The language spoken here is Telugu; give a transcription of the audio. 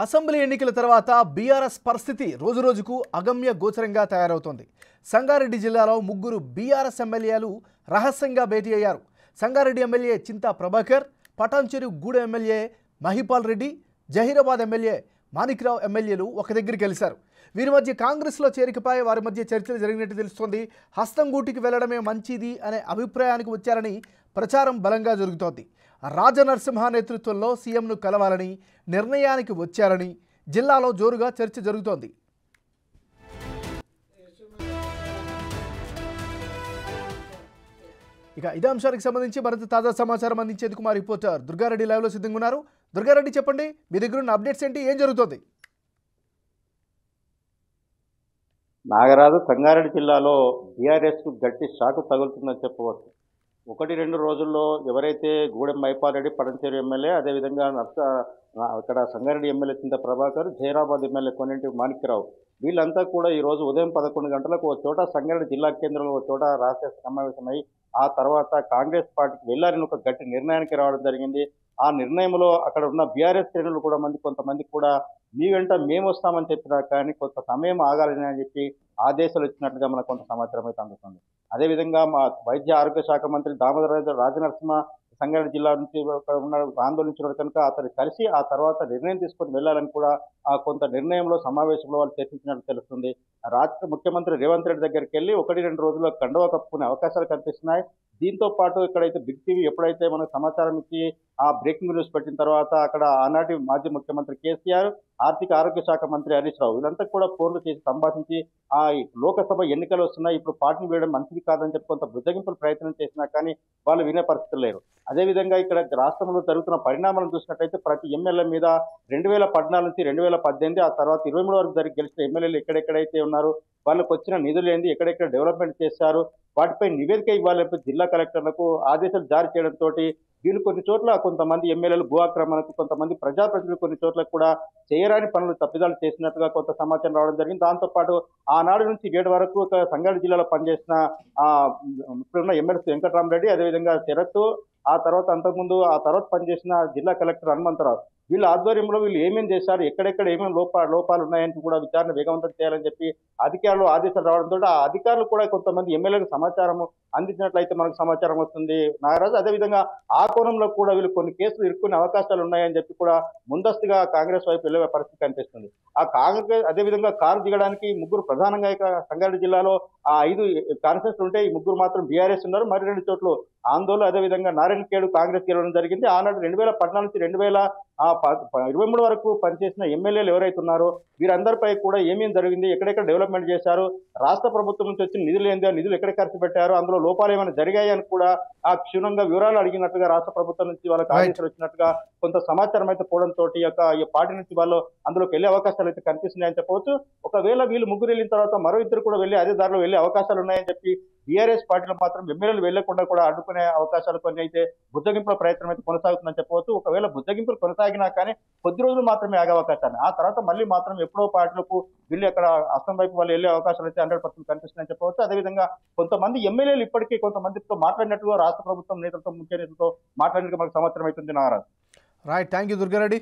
అసెంబ్లీ ఎన్నికల తర్వాత బీఆర్ఎస్ పరిస్థితి రోజురోజుకు అగమ్య గోచరంగా తయారవుతోంది. సంగారెడ్డి జిల్లాలో ముగ్గురు బీఆర్ఎస్ ఎమ్మెల్యేలు రహస్యంగా భేటీ అయ్యారు. సంగారెడ్డి ఎమ్మెల్యే చింతా ప్రభాకర్, పటాన్చెరు గూడ ఎమ్మెల్యే మహిపాల్ రెడ్డి, జహీరాబాద్ ఎమ్మెల్యే మాణిక్రావు ఎమ్మెల్యేలు ఒక దగ్గర కలిశారు. వీరి మధ్య కాంగ్రెస్లో చేరికపై వారి మధ్య చర్చలు జరిగినట్టు తెలుస్తోంది. హస్తంగూటికి వెళ్లడమే మంచిది అనే అభిప్రాయానికి వచ్చారని ప్రచారం బలంగా జరుగుతోంది. రాజనరసింహ నేతృత్వంలో సీఎంను కలవాలని నిర్ణయానికి వచ్చారని జిల్లాలో జోరుగా చర్చ జరుగుతోంది. ఇక ఇదే అంశానికి సంబంధించి మరింత తాజా సమాచారం అందించేందుకు మా రిపోర్టర్ దుర్గారెడ్డి లైవ్లో సిద్ధంగా ఉన్నారు. దుర్గారెడ్డి, చెప్పండి, మీ దగ్గర ఉన్న అప్డేట్స్ ఏంటి? ఏం జరుగుతోంది? నాగరాజు, సంగారెడ్డి జిల్లాలో బీఆర్ఎస్ కు గట్టి షాకు తగులుతుందని చెప్పవచ్చు. 1-2 రోజుల్లో ఎవరైతే గూడెం మైపాల్ రెడ్డి, పడంచేరు ఎమ్మెల్యే, అదేవిధంగా అక్కడ సంగారెడ్డి ఎమ్మెల్యే చింత ప్రభాకర్, జైరాబాద్ ఎమ్మెల్యే కొన్నింటి మాణిక్యరావు, వీళ్ళంతా కూడా ఈ రోజు ఉదయం 11 గంటలకు ఒక చోట సంగారెడ్డి జిల్లా కేంద్రంలో ఒక చోట రాష్ట్ర సమావేశమై ఆ తర్వాత కాంగ్రెస్ పార్టీకి వెళ్లారని ఒక గట్టి నిర్ణయానికి రావడం జరిగింది. ఆ నిర్ణయంలో అక్కడ ఉన్న బీఆర్ఎస్ శ్రేణులు కూడా కొంతమంది కూడా మీ వెంట మేము వస్తామని చెప్పినా కానీ కొంత సమయం ఆగాలని అని చెప్పి ఆదేశాలు ఇచ్చినట్లుగా మనకు కొంత సమాచారం అయితే అందుతుంది. అదేవిధంగా మా వైద్య ఆరోగ్య శాఖ మంత్రి దామోదర రాజనరసింహ సంగారెడ్డి జిల్లా నుంచి ఉన్న ఆందోళించిన కనుక అతను కలిసి ఆ తర్వాత నిర్ణయం తీసుకొని వెళ్లాలని కూడా ఆ కొంత నిర్ణయంలో సమావేశంలో వాళ్ళు చర్చించినట్టు తెలుస్తుంది. రాష్ట్ర ముఖ్యమంత్రి రేవంత్ రెడ్డి దగ్గరికి వెళ్ళి 1-2 రోజుల్లో కండువా కప్పుకునే అవకాశాలు కనిపిస్తున్నాయి. దీంతో పాటు ఇక్కడైతే బిగ్ టీవీ ఎప్పుడైతే మనకు సమాచారం ఇచ్చి ఆ బ్రేకింగ్ న్యూస్ పెట్టిన తర్వాత అక్కడ ఆనాటి మాజీ ముఖ్యమంత్రి కేసీఆర్, ఆర్థిక ఆరోగ్య శాఖ మంత్రి హరీష్ రావు వీళ్ళంతా కూడా ఫోన్లు చేసి సంభాషించి ఆ లోకసభ ఎన్నికలు వస్తున్నాయి, ఇప్పుడు పార్టీని వేయడం మంచిది కాదని చెప్పి కొంత బుజ్జగింపుల ప్రయత్నం చేసినా కానీ వాళ్ళు వినే పరిస్థితులు లేరు. అదేవిధంగా ఇక్కడ రాష్ట్రంలో జరుగుతున్న పరిణామాలను చూసినట్టయితే ప్రతి ఎమ్మెల్యే మీద 2014 నుంచి 2018 ఆ తర్వాత 23 వరకు గెలిచిన ఎమ్మెల్యేలు ఎక్కడెక్కడైతే ఉన్నారు, వాళ్ళకు వచ్చిన నిధులు ఏంది, ఎక్కడెక్కడ డెవలప్మెంట్ చేశారు, వాటిపై నివేదిక ఇవ్వాలని జిల్లా కలెక్టర్లకు ఆదేశాలు జారీ చేయడంతో వీళ్ళు కొన్ని చోట్ల కొంతమంది ఎమ్మెల్యేలు భూ ఆక్రమణకు, కొంతమంది ప్రజాప్రతినిధులు కొన్ని చోట్ల కూడా చేయరాని పనులు తప్పిదాలు చేసినట్టుగా కొంత సమాచారం రావడం జరిగింది. దాంతోపాటు ఆనాడు నుంచి నేటి వరకు సంగారెడ్డి జిల్లాలో పనిచేసిన ఇప్పుడున్న ఎమ్మెల్సీ వెంకటరామరెడ్డి, అదేవిధంగా శరత్, ఆ తర్వాత పనిచేసిన జిల్లా కలెక్టర్ హనుమంతరావు, వీళ్ళ ఆధ్వర్యంలో వీళ్ళు ఏమేమి చేశారు, ఎక్కడెక్కడ ఏమేమి లోపాలు ఉన్నాయని కూడా విచారణ వేగవంతం చేయాలని చెప్పి అధికారులు ఆదేశాలు రావడంతో ఆ అధికారులు కూడా కొంతమంది ఎమ్మెల్యేలకు సమాచారం అందించినట్లయితే మనకు సమాచారం వస్తుంది నాగరాజు. అదేవిధంగా ఆ కోణంలో కూడా వీళ్ళు కొన్ని కేసులు ఇరుక్కునే అవకాశాలు ఉన్నాయని చెప్పి కూడా ముందస్తుగా కాంగ్రెస్ వైపు వెళ్ళే పరిస్థితి కనిపిస్తుంది. ఆ కాంగ్రెస్ అదేవిధంగా కారు దిగడానికి ముగ్గురు ప్రధానంగా సంగారెడ్డి జిల్లాలో ఆ 5 కాన్ఫరెన్స్లు ఉంటే ఈ ముగ్గురు మాత్రం బీఆర్ఎస్ ఉన్నారు. మరి 2 చోట్ల ఆందోళన, అదేవిధంగా నారాయణఖేడ్ కాంగ్రెస్ గెలవడం జరిగింది. ఆనాడు 2014 నుంచి 2023 వరకు పనిచేసిన ఎమ్మెల్యేలు ఎవరైతే ఉన్నారో వీరందరిపై కూడా ఏమేమి జరిగింది, ఎక్కడెక్కడ డెవలప్మెంట్ చేశారు, రాష్ట్ర ప్రభుత్వం నుంచి వచ్చిన నిధులు ఏంది, ఆ నిధులు ఎక్కడ ఖర్చు పెట్టారు, అందులో లోపాలు ఏమైనా జరిగాయని కూడా ఆ క్షుణ్ణంగా వివరాలు అడిగినట్టుగా రాష్ట్ర ప్రభుత్వం నుంచి వాళ్ళకి ఆదేశాలు వచ్చినట్టుగా కొంత సమాచారం అయితే పోవడంతో ఈ పార్టీ నుంచి వాళ్ళు అందులోకి వెళ్లే అవకాశాలు అయితే కనిపిస్తున్నాయని చెప్పవచ్చు. ఒకవేళ వీళ్ళు ముగ్గురు వెళ్ళిన తర్వాత మరో ఇద్దరు కూడా వెళ్ళి అదే దారిలో వెళ్లే అవకాశాలు ఉన్నాయని చెప్పి బీఆర్ఎస్ పార్టీలో మాత్రం ఎమ్మెల్యేలు వెళ్లకుండా కూడా అడ్డుకునే అవకాశాలు కొన్ని అయితే బుజ్జగింపుల ప్రయత్నం అయితే కొనసాగుతుందని చెప్పవచ్చు. ఒకవేళ బుజ్జగింపులు కొనసాగినా కానీ కొద్ది రోజులు మాత్రమే ఆగే అవకాశాన్ని, ఆ తర్వాత మళ్ళీ మాత్రం ఎప్పుడో పార్టీలకు వెళ్ళి అక్కడ అస్తం వైపు వాళ్ళు వెళ్ళే అవకాశాలు అయితే 100% కనిపిస్తున్నాయని చెప్పవచ్చు. అదేవిధంగా కొంతమంది ఎమ్మెల్యేలు ఇప్పటికీ కొంతమందితో మాట్లాడినట్టుగా రాష్ట్ర ప్రభుత్వం నేతలతో, ముఖ్య నేతలతో మాట్లాడినట్టుగా మనకు సమాచారం అవుతుంది Nagaraju. Right, thank you Durga Reddy.